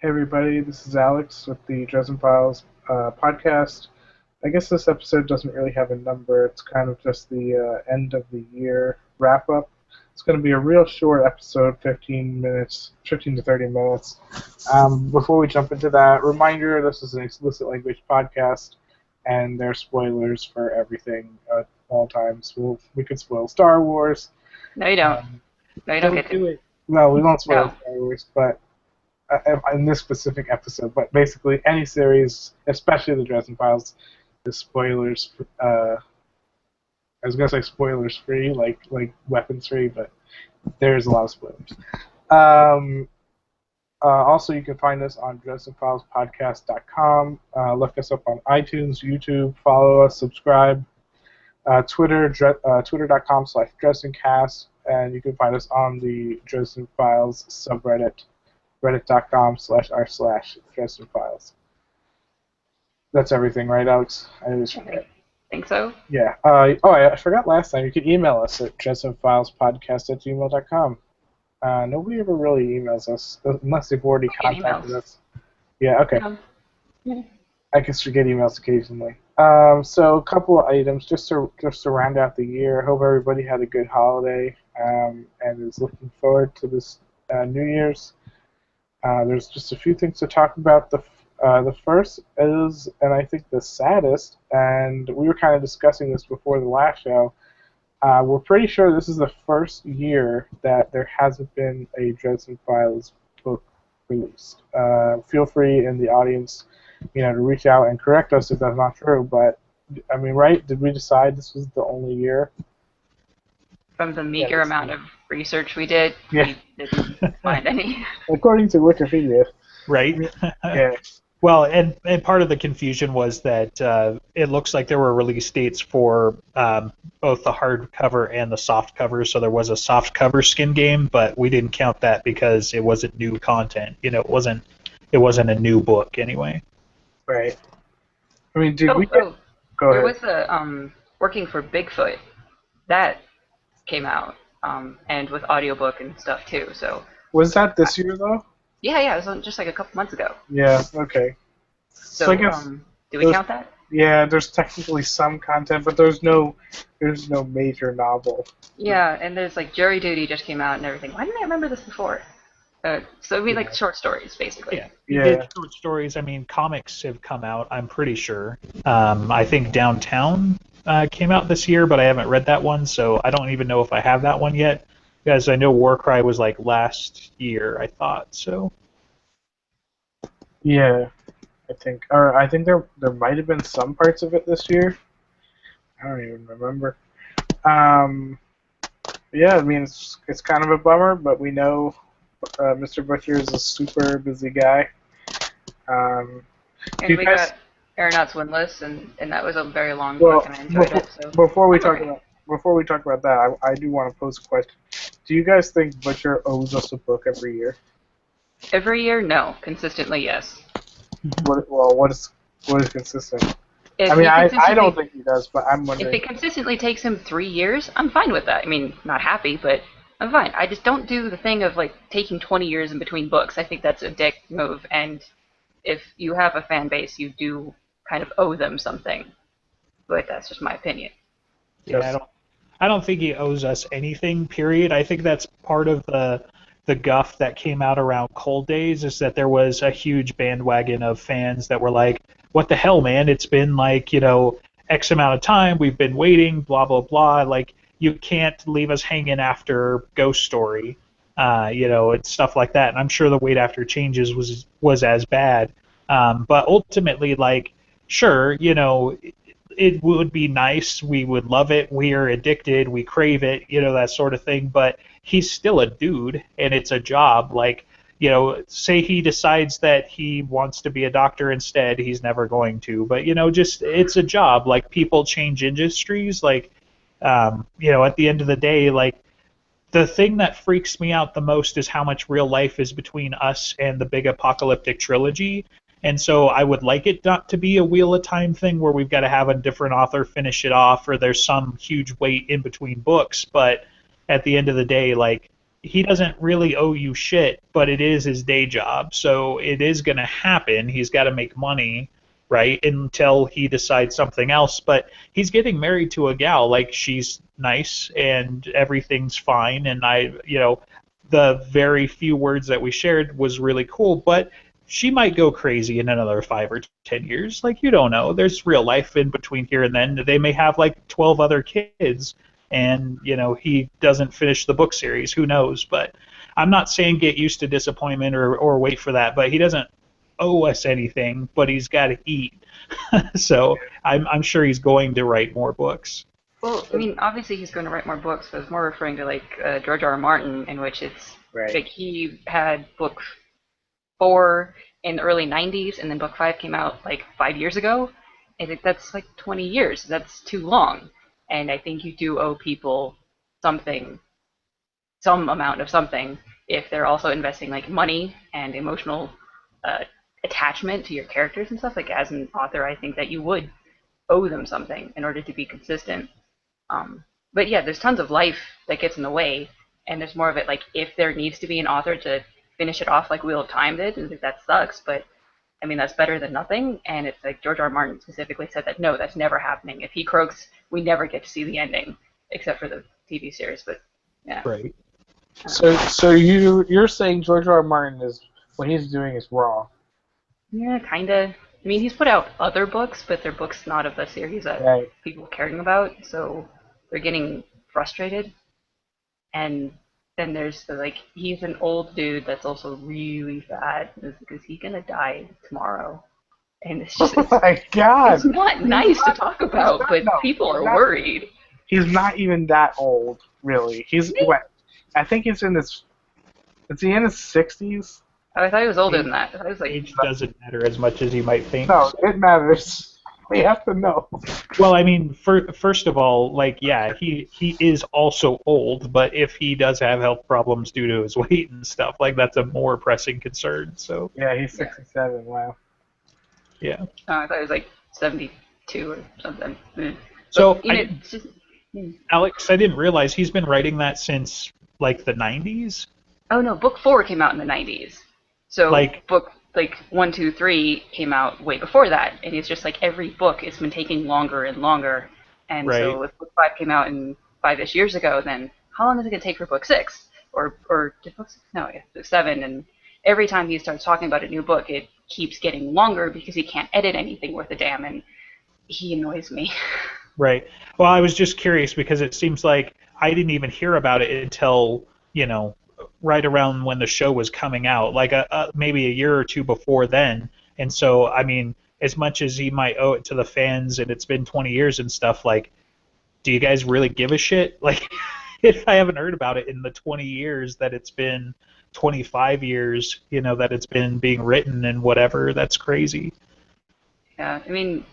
Hey everybody, this is Alex with the Dresden Files podcast. I guess this episode doesn't really have a number. It's kind of just the end of the year wrap up. It's going to be a real short episode, 15 minutes, 15 to 30 minutes. Before we jump into that, reminder: this is an explicit language podcast, and there are spoilers for everything at all times. We could spoil Star Wars. No, you don't. No, you don't get do to. it. No, we won't spoil No. Star Wars, but in this specific episode, but basically any series, especially the Dresden Files, is spoilers. I was gonna say spoilers free, like weapons free, but there's a lot of spoilers. Also, you can find us on DresdenFilesPodcast.com. Look us up on iTunes, YouTube. Follow us, subscribe. Twitter, Twitter.com/DresdenCast, and you can find us on the Dresden Files subreddit. Reddit.com/r/Dresden Files. That's everything, right, Alex? I think so. Yeah. I forgot last time. You could email us at dresdenfilespodcast@gmail.com. Nobody ever really emails us unless they've already contacted us. Yeah. Okay. Yeah. I guess we get emails occasionally. So a couple of items just to round out the year. I hope everybody had a good holiday and is looking forward to this New Year's. There's just a few things to talk about. The first is, and I think the saddest, and we were kind of discussing this before the last show, we're pretty sure this is the first year that there hasn't been a Dresden Files book released. Feel free in the audience, to reach out and correct us if that's not true, but, I mean, right? Did we decide this was the only year? From the meager amount of research we did, Yeah. we didn't find any. According to Wikipedia. Right? Yeah. Well, and part of the confusion was that it looks like there were release dates for both the hardcover and the soft cover, so there was a soft cover skin game, but we didn't count that because it wasn't new content. It wasn't a new book anyway. Right. I mean, did Go Go there ahead. was the Working for Bigfoot. That came out, and with audiobook and stuff too. So Was that this year, though? yeah, it was just like a couple months ago. Yeah, okay. So, I guess do we count that? yeah, there's technically some content, but there's no major novel. Yeah, and there's like Jury Duty just came out and everything. Why didn't I remember this before? So it'd be like short stories, basically. Yeah. Yeah. Did short stories. I mean, comics have come out, I'm pretty sure. I think Downtown came out this year, but I haven't read that one, so I don't even know if I have that one yet. Because I know Warcry was like last year, I thought, so. Yeah, I think there might have been some parts of it this year. I don't even remember. Yeah, I mean it's kind of a bummer, but we know Mr. Butcher is a super busy guy. And you we guys- got Aeronauts Windless, and that was a very long Well, book, and I enjoyed it. So before we talk Okay. about that, I do want to pose a question. Do you guys think Butcher owes us a book every year? every year, no. Consistently, yes. What is consistent? If I mean, he I consistently- don't think he does, but I'm If wondering. it consistently takes him 3 years, I'm fine with that. I mean, not happy, but I'm fine. I just don't do the thing of like taking 20 years in between books. I think that's a dick move, and if you have a fan base, you do kind of owe them something. But that's just my opinion. Yeah, I don't think he owes us anything, period. I think that's part of the guff that came out around Cold Days, is that there was a huge bandwagon of fans that were like, what the hell, man? It's been like, X amount of time, we've been waiting, blah, blah, blah. Like, you can't leave us hanging after Ghost Story, it's stuff like that. And I'm sure the wait after Changes was as bad. But ultimately, like, sure, it would be nice. We would love it. We are addicted. We crave it, that sort of thing. But he's still a dude, and it's a job. Like, say he decides that he wants to be a doctor instead, he's never going to. But, just it's a job. Like, people change industries. Like, at the end of the day, like, the thing that freaks me out the most is how much real life is between us and the big apocalyptic trilogy. And so I would like it not to be a Wheel of Time thing where we've got to have a different author finish it off, or there's some huge wait in between books. But at the end of the day, like, he doesn't really owe you shit, but it is his day job, so it is going to happen. He's got to make money, right, until he decides something else. But he's getting married to a gal, like she's nice and everything's fine, and the very few words that we shared was really cool, but she might go crazy in another 5 or 10 years. Like, you don't know. There's real life in between here and then. They may have like 12 other kids, and he doesn't finish the book series. Who knows? But I'm not saying get used to disappointment or wait for that. But he doesn't owe us anything. But he's got to eat. So I'm sure he's going to write more books. Well, I mean, obviously he's going to write more books. I was more referring to like George R. R. Martin, in which it's Right. like he had book 4 in the early 90s, and then book 5 came out like 5 years ago. I think that's like 20 years. That's too long. And I think you do owe people something, some amount of something, if they're also investing like money and emotional uh, attachment to your characters and stuff. Like as an author, I think that you would owe them something in order to be consistent. But yeah, there's tons of life that gets in the way, and there's more of it like if there needs to be an author to finish it off like Wheel of Time did, and that sucks, but I mean, that's better than nothing. And it's like George R. R. Martin specifically said that no, that's never happening. If he croaks, we never get to see the ending, except for the TV series. But yeah. Right. So you're saying George R. R. Martin is what he's doing is wrong? Yeah, kinda. I mean, he's put out other books, but they're books not of the series that Right. people are caring about, so they're getting frustrated. And then there's the, like, he's an old dude that's also really fat. Is he gonna die tomorrow? And it's just, Oh my God! it's not nice to talk about, but people are worried. He's not even that old, really. He's what? I think he's in his. Is he in his 60s? I thought he was older than that. I thought he was like, Age doesn't matter as much as you might think. No, it matters. We have to know. Well, I mean, first of all, like, yeah, he is also old, but if he does have health problems due to his weight and stuff, like, that's a more pressing concern. So Yeah, he's 67. Wow. yeah. I thought he was like 72 or something. So But, it's just, Alex, I didn't realize he's been writing that since like the 90s. oh no, book 4 came out in the 90s. So Like- book like 1, 2, 3 came out way before that, and it's just like every book has been taking longer and longer. And so Right. if book 5 came out in 5-ish years ago, then how long is it gonna take for book 6? Or did book 6? No, yeah, book 7. And every time he starts talking about a new book, it keeps getting longer because he can't edit anything worth a damn, and he annoys me. Right. Well, I was just curious because it seems like I didn't even hear about it until, right around when the show was coming out, like maybe a year or two before then. And so, I mean, as much as he might owe it to the fans and it's been 20 years and stuff, like, do you guys really give a shit? Like, if I haven't heard about it in the 20 years that it's been, 25 years, that it's been being written and whatever, that's crazy. Yeah, I mean,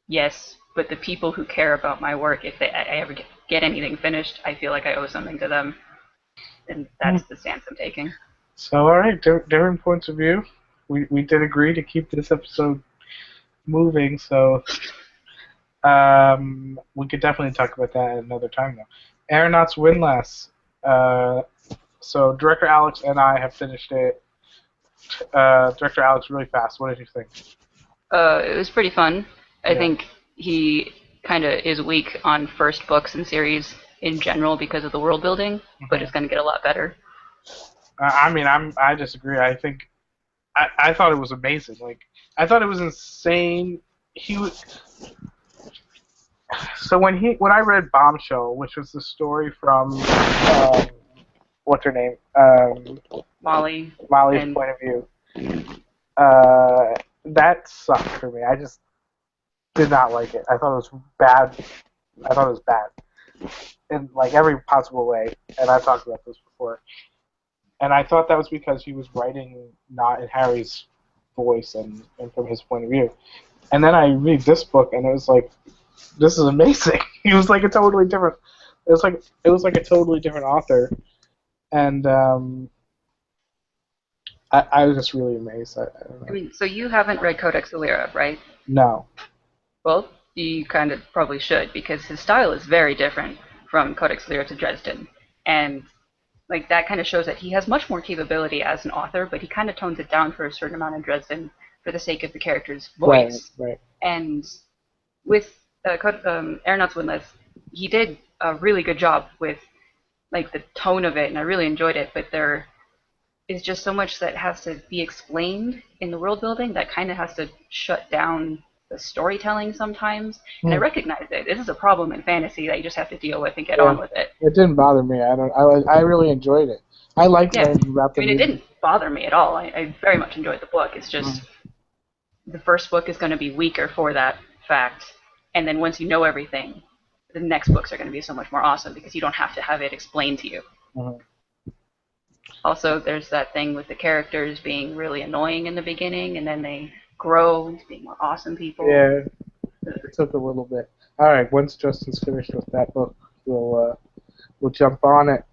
yes, but the people who care about my work, if I ever get anything finished, I feel like I owe something to them, and that's the stance I'm taking. So, all right, different points of view. We did agree to keep this episode moving, so we could definitely talk about that at another time, though. Aeronauts Windlass. So Director Alex and I have finished it. Director Alex, really fast. What did you think? It was pretty fun. I Yeah. think he kind of is weak on first books and series in general because of the world building, but it's going to get a lot better. I disagree. I think I thought it was amazing. Like, I thought it was insane. So when I read Bombshell, which was the story from what's her name? Molly's Molly's point of view. That sucked for me. I just did not like it. I thought it was bad. In like every possible way. And I've talked about this before. And I thought that was because he was writing not in Harry's voice and from his point of view. And then I read this book and it was like, this is amazing. He was like a totally different. It was like a totally different author, and I was just really amazed. I don't know. I mean, so you haven't read Codex Alera, right? No. Well, you kind of probably should, because his style is very different from Codex Alera to Dresden. And like that kind of shows that he has much more capability as an author, but he kind of tones it down for a certain amount in Dresden for the sake of the character's Right, voice. right. And with Aeronauts Windless, he did a really good job with like the tone of it, and I really enjoyed it. But there is just so much that has to be explained in the world building that kind of has to shut down the storytelling sometimes. And I Hmm. recognize it. This is a problem in fantasy that you just have to deal with and get Yeah, on with it. it didn't bother me. I really enjoyed it. I liked Yeah, learning about I the mean, it new. didn't bother me at all. I very much enjoyed the book. It's just the first book is going to be weaker for that fact, and then once you know everything, the next books are going to be so much more awesome because you don't have to have it explained to you. Mhm. Also, there's that thing with the characters being really annoying in the beginning, and then they grow into being more awesome people. Yeah, it took a little bit. All right, once Justin's finished with that book, we'll jump on it.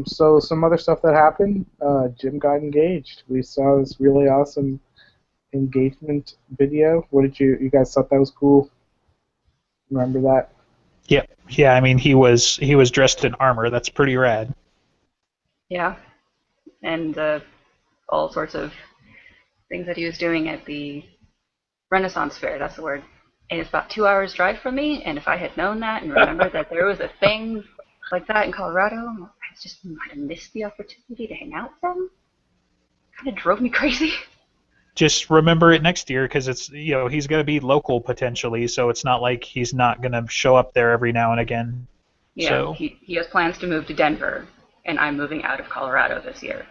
So some other stuff that happened. Jim got engaged. We saw this really awesome engagement video. What did you guys thought that was cool? Remember that? Yeah, yeah. I mean, he was dressed in armor. That's pretty rad. Yeah, and all sorts of things that he was doing at the Renaissance Fair. That's the word. And it's about 2 hours drive from me. And if I had known that and remembered that there was a thing like that in Colorado, I just might have missed the opportunity to hang out with them. Kind of drove me crazy. Just remember it next year because it's he's going to be local potentially, so it's not like he's not going to show up there every now and again. Yeah, So he has plans to move to Denver, and I'm moving out of Colorado this year.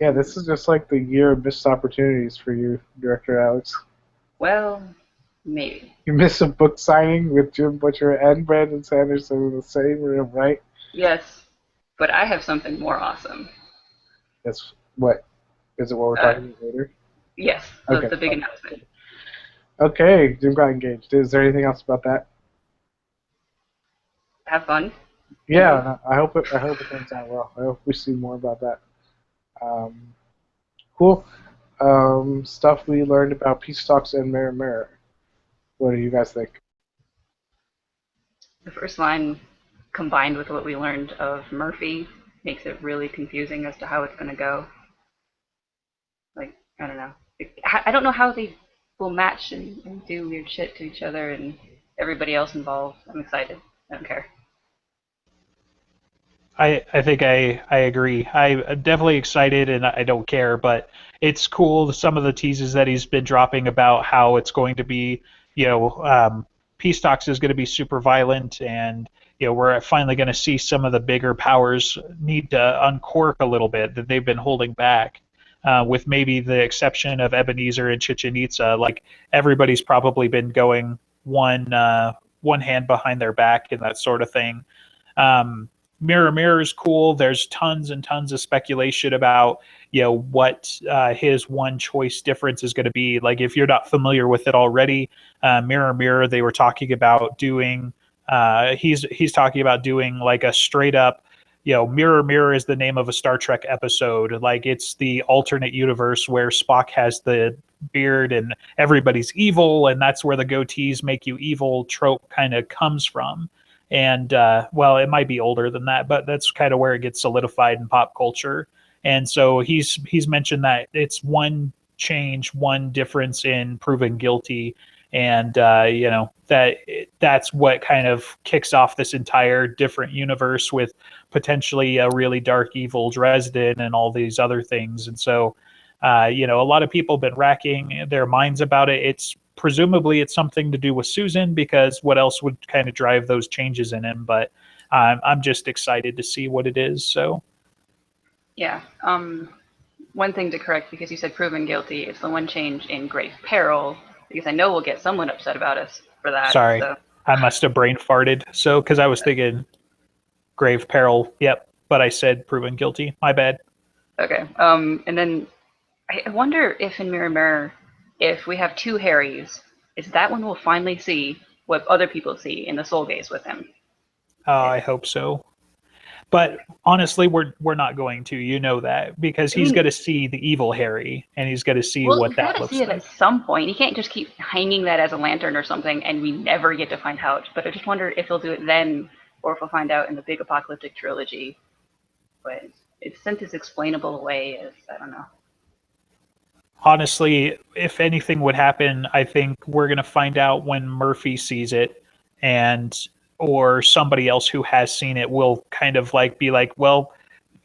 Yeah, this is just like the year of missed opportunities for you, Director Alex. Well, maybe. You missed a book signing with Jim Butcher and Brandon Sanderson in the same room, right? Yes, but I have something more awesome. That's what is it? What we're Uh, talking about later? yes, Okay. the big announcement. Okay, Jim got engaged. Is there anything else about that? Have fun. Yeah, Anyway. no, I hope it turns out well. I hope we see more about that. Um, cool. Stuff we learned about Peace Talks and Mirror Mirror. What do you guys think? The first line, combined with what we learned of Murphy, makes it really confusing as to how it's going to go. Like, I don't know. I don't know how they will match and do weird shit to each other and everybody else involved. I'm excited. I don't care. I think I agree. I'm definitely excited and I don't care, but it's cool some of the teases that he's been dropping about how it's going to be, Peace Talks is going to be super violent and we're finally going to see some of the bigger powers need to uncork a little bit that they've been holding back. With maybe the exception of Ebenezer and Chichen Itza, like everybody's probably been going one hand behind their back and that sort of thing. Um, Mirror Mirror is cool. There's tons and tons of speculation about what his one choice difference is going to be. Like if you're not familiar with it already, Mirror Mirror, they were talking about doing. He's talking about doing like a straight up. Mirror Mirror is the name of a Star Trek episode. Like it's the alternate universe where Spock has the beard and everybody's evil, and that's where the goatees make you evil trope kind of comes from. And well, it might be older than that, but that's kind of where it gets solidified in pop culture. And so he's mentioned that it's one change, one difference in proven guilty, and that's what kind of kicks off this entire different universe with potentially a really dark, evil Dresden and all these other things. And so, a lot of people have been racking their minds about it. It's presumably it's something to do with Susan because what else would kind of drive those changes in him? But I'm just excited to see what it is. So Yeah. One thing to correct because you said proven guilty. It's the one change in grave peril because I know we'll get someone upset about us for that. sorry, So I must have brain farted. So because I was thinking grave peril, yep, but I said proven guilty. My bad. okay. And then I wonder if in Mirror Mirror, if we have two Harrys, is that when we'll finally see what other people see in the soul gaze with him? I hope so. But honestly, we're not going to. You know that because I he's mean, going to see the evil Harry, and he's going to see well, what he's got that to see looks it at like. some point. He can't just keep hanging that as a lantern or something, and we never get to find out. But I just wonder if he'll do it then or if we'll find out in the big apocalyptic trilogy. But it's sent this explainable way as, I don't know. Honestly, if anything would happen, I think we're going to find out when Murphy sees it, and or somebody else who has seen it will kind of like be like, well,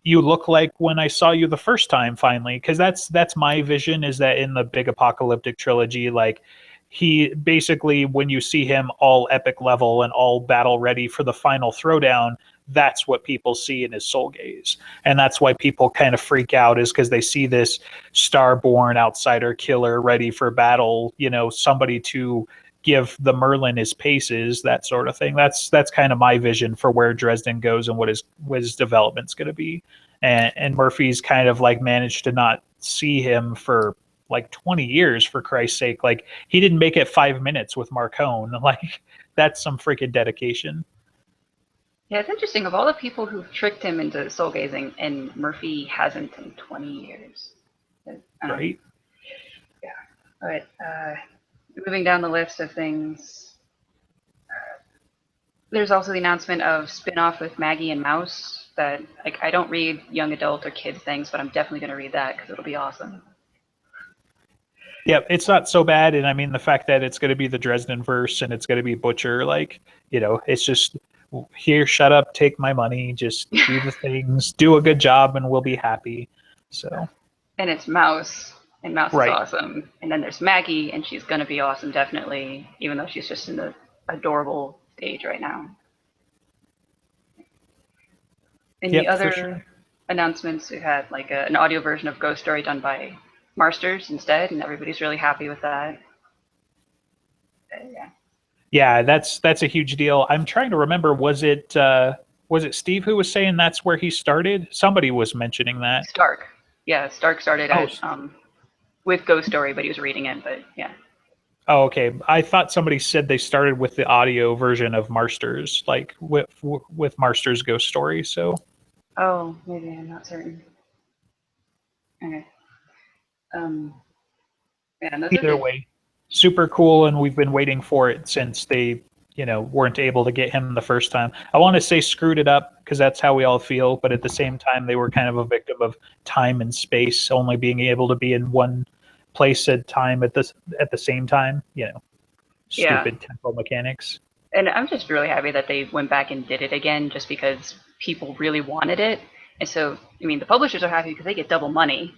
you look like when I saw you the first time finally, because that's my vision, is that in the big apocalyptic trilogy, like he basically, when you see him all epic level and all battle ready for the final throwdown, that's what people see in his soul gaze. And that's why people kind of freak out, is because they see this starborn outsider killer ready for battle, somebody to give the Merlin his paces, that sort of thing. That's kind of my vision for where Dresden goes and what his development's going to be. And Murphy's kind of like managed to not see him for like 20 years, for Christ's sake. Like, he didn't make it 5 minutes with Marcone. Like, that's some freaking dedication. Yeah, it's interesting. Of all the people who've tricked him into soul gazing, and Murphy hasn't in 20 years. Right? Yeah. All right. Moving down the list of things, there's also the announcement of spin-off with Maggie and Mouse. That, like, I don't read young adult or kids things, but I'm definitely going to read that because it'll be awesome. Yeah, it's not so bad, and I mean the fact that it's going to be the Dresden verse and it's going to be Butcher, like, it's just, here, shut up, take my money, just do the things, do a good job, and we'll be happy. So. And it's Mouse, and Mouse right. is awesome. And then there's Maggie, and she's going to be awesome, definitely, even though she's just in the adorable stage right now. And the other announcements, we had like an audio version of Ghost Story done by Marsters instead, and everybody's really happy with that. Yeah. Yeah, that's a huge deal. I'm trying to remember, was it Steve who was saying that's where he started? Somebody was mentioning that. Stark. Yeah, Stark started with Ghost Story, but he was reading it, but yeah. Oh, okay. I thought somebody said they started with the audio version of Marsters, like with Marsters Ghost Story, so. Oh, maybe, I'm not certain. Okay. Yeah, either way, super cool, and we've been waiting for it since they, weren't able to get him the first time. I want to say screwed it up because that's how we all feel, but at the same time, they were kind of a victim of time and space, only being able to be in one place at time at the same time. Stupid tempo mechanics. And I'm just really happy that they went back and did it again, just because people really wanted it. And so, I mean, the publishers are happy because they get double money,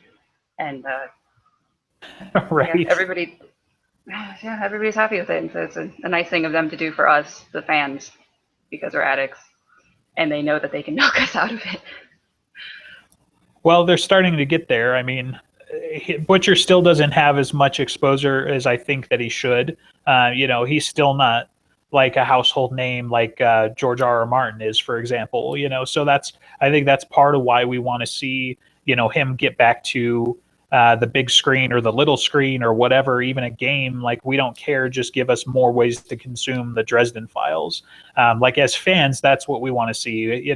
and right. Yeah, everybody's happy with it, and so it's a nice thing of them to do for us, the fans, because we're addicts, and they know that they can knock us out of it. Well, they're starting to get there. I mean, Butcher still doesn't have as much exposure as I think that he should. He's still not like a household name like George R.R. Martin is, for example. So I think that's part of why we want to see him get back to the big screen or the little screen or whatever, even a game. Like, we don't care, just give us more ways to consume the Dresden Files. Like, as fans, that's what we want to see.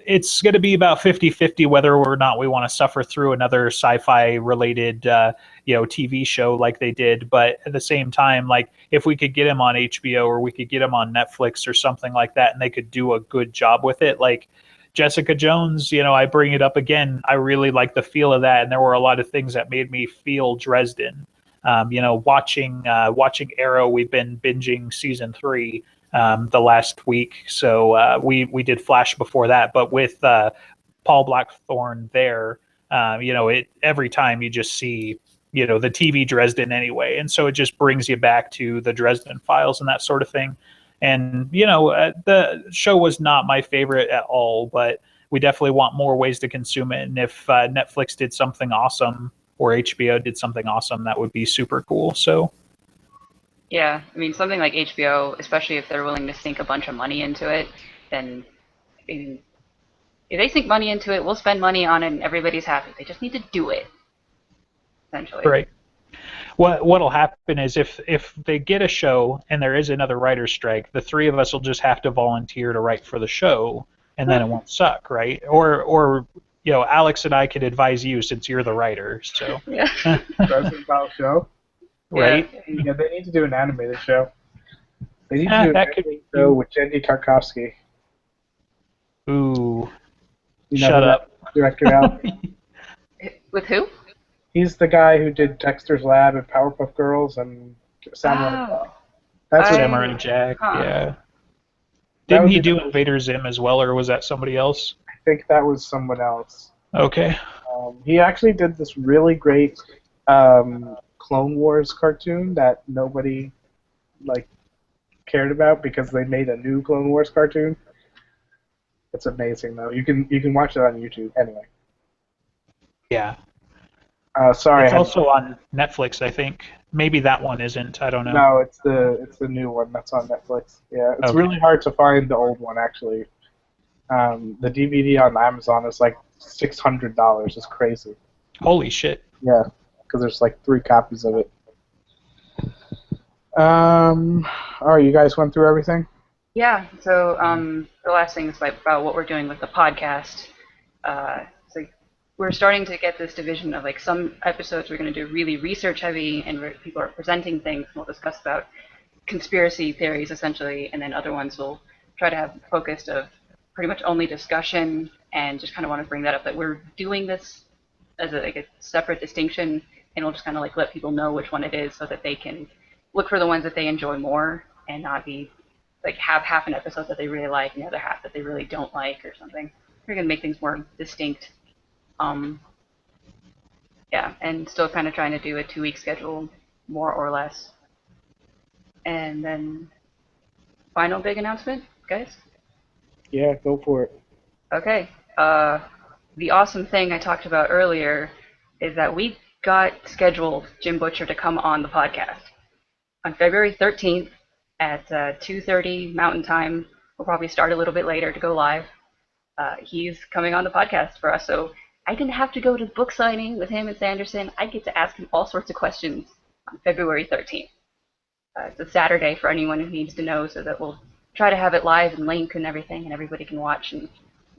It's going to be about 50-50 whether or not we want to suffer through another sci-fi related TV show like they did. But at the same time, like, if we could get him on HBO or we could get him on Netflix or something like that, and they could do a good job with it, like Jessica Jones, I bring it up again. I really like the feel of that, and there were a lot of things that made me feel Dresden. Watching Arrow, we've been binging season 3 the last week, so we did Flash before that. But with Paul Blackthorne there, every time you just see the TV Dresden anyway, and so it just brings you back to the Dresden Files and that sort of thing. And, the show was not my favorite at all, but we definitely want more ways to consume it. And if Netflix did something awesome or HBO did something awesome, that would be super cool. So. Yeah, I mean, something like HBO, especially if they're willing to sink a bunch of money into it, then if they sink money into it, we'll spend money on it and everybody's happy. They just need to do it, essentially. Right. What'll happen is if they get a show and there is another writer's strike, the three of us will just have to volunteer to write for the show, and then it won't suck, right? Or Alex and I could advise you since you're the writer. So Dresden Files show. Right? Yeah, they need to do an animated show. They need to do a That could Netflix be show cute. with Jenny Tarkovsky. Ooh, You know who shut that up. director Alex? With who? He's the guy who did Dexter's Lab and Powerpuff Girls and Samurai Oh, Jack. That's what Samurai Jack, huh. yeah. that Didn't would he be. do Invader Zim as well, or was that somebody else? I think that was someone else. Okay. He actually did this really great Clone Wars cartoon that nobody like cared about because they made a new Clone Wars cartoon. It's amazing though. You can watch it on YouTube anyway. Yeah. Sorry, I It's had also on Netflix, I think. Maybe that one isn't. I don't know. no. It's the new one that's on Netflix. Yeah, it's Okay. really hard to find the old one actually. The DVD on Amazon is like $600. It's crazy. Holy shit. Yeah, because there's like 3 copies of it. All right, you guys went through everything. Yeah. So the last thing is like about what we're doing with the podcast. So we're starting to get this division of like some episodes we're going to do really research heavy and where people are presenting things and we'll discuss about conspiracy theories essentially, and then other ones will try to have focused of pretty much only discussion and just kind of want to bring that up that we're doing this as like a separate distinction, and we'll just kind of like let people know which one it is so that they can look for the ones that they enjoy more and not be like have half an episode that they really like and the other half that they really don't like or something. We're gonna make things more distinct. Um, yeah, and still kind of trying to do a 2 week schedule, more or less. And then final big announcement, guys. Yeah, go for it. Okay. The awesome thing I talked about earlier is that we got scheduled Jim Butcher to come on the podcast on February 13th at 2:30 Mountain Time. We'll probably start a little bit later to go live. He's coming on the podcast for us, so I didn't have to go to the book signing with him and Sanderson. I get to ask him all sorts of questions on February 13th. It's a Saturday for anyone who needs to know, so that we'll try to have it live and link and everything, and everybody can watch. And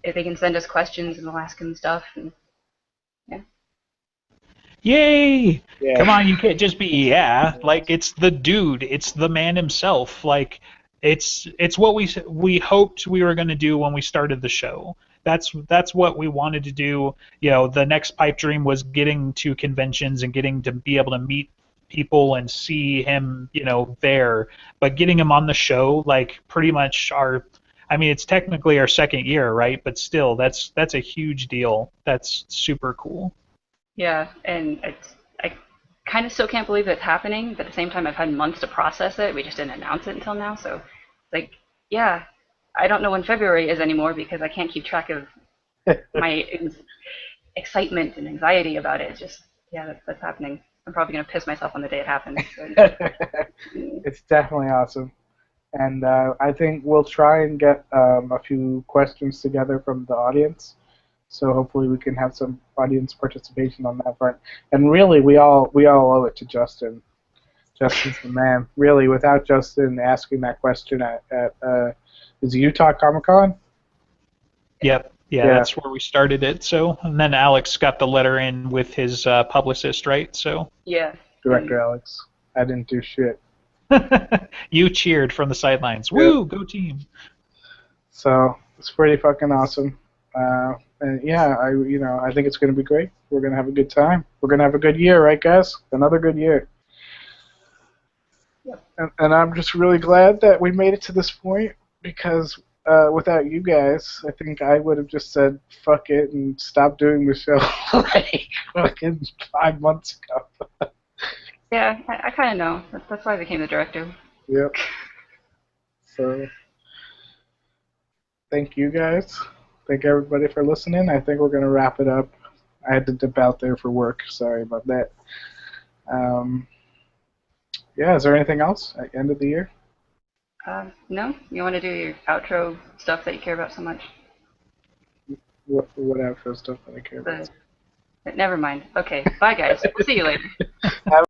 if they can send us questions and we'll ask him stuff. And yeah. Yay! Yeah. Come on, you can't just be yeah. Like it's the dude, it's the man himself. Like it's what we hoped we were going to do when we started the show. That's what we wanted to do. You know, the next pipe dream was getting to conventions and getting to be able to meet people and see him, you know, there. But getting him on the show, like pretty much I mean, it's technically our second year, right? But still, that's a huge deal. That's super cool. Yeah, and I kind of still can't believe it's happening, but at the same time, I've had months to process it. We just didn't announce it until now, so it's like, yeah, I don't know when February is anymore because I can't keep track of my excitement and anxiety about it. It's just, yeah, that's happening. I'm probably gonna piss myself on the day it happens. But, It's definitely awesome. And I think we'll try and get a few questions together from the audience. So hopefully we can have some audience participation on that front. And really, we all owe it to Justin. Justin's the man. Really, without Justin asking that question at is it Utah Comic Con? Yep. Yeah, Yeah. that's where we started it. So, and then Alex got the letter in with his publicist, right? So, yeah. Director Alex. I didn't do shit. you cheered from the sidelines. Yep. Woo, go team! So it's pretty fucking awesome. And yeah, I think it's gonna be great. We're gonna have a good time. We're gonna have a good year, right, guys? Another good year. Yep. And I'm just really glad that we made it to this point because without you guys, I think I would have just said fuck it and stopped doing the show like fucking 5 months ago. Yeah, I kind of know. That's why I became the director. Yep. So thank you guys. Thank everybody for listening. I think we're gonna wrap it up. I had to dip out there for work. Sorry about that. Yeah, is there anything else at the end of the year? No? You want to do your outro stuff that you care about so much? What outro stuff that I care about? Never mind. Okay. Bye, guys. We'll see you later. Have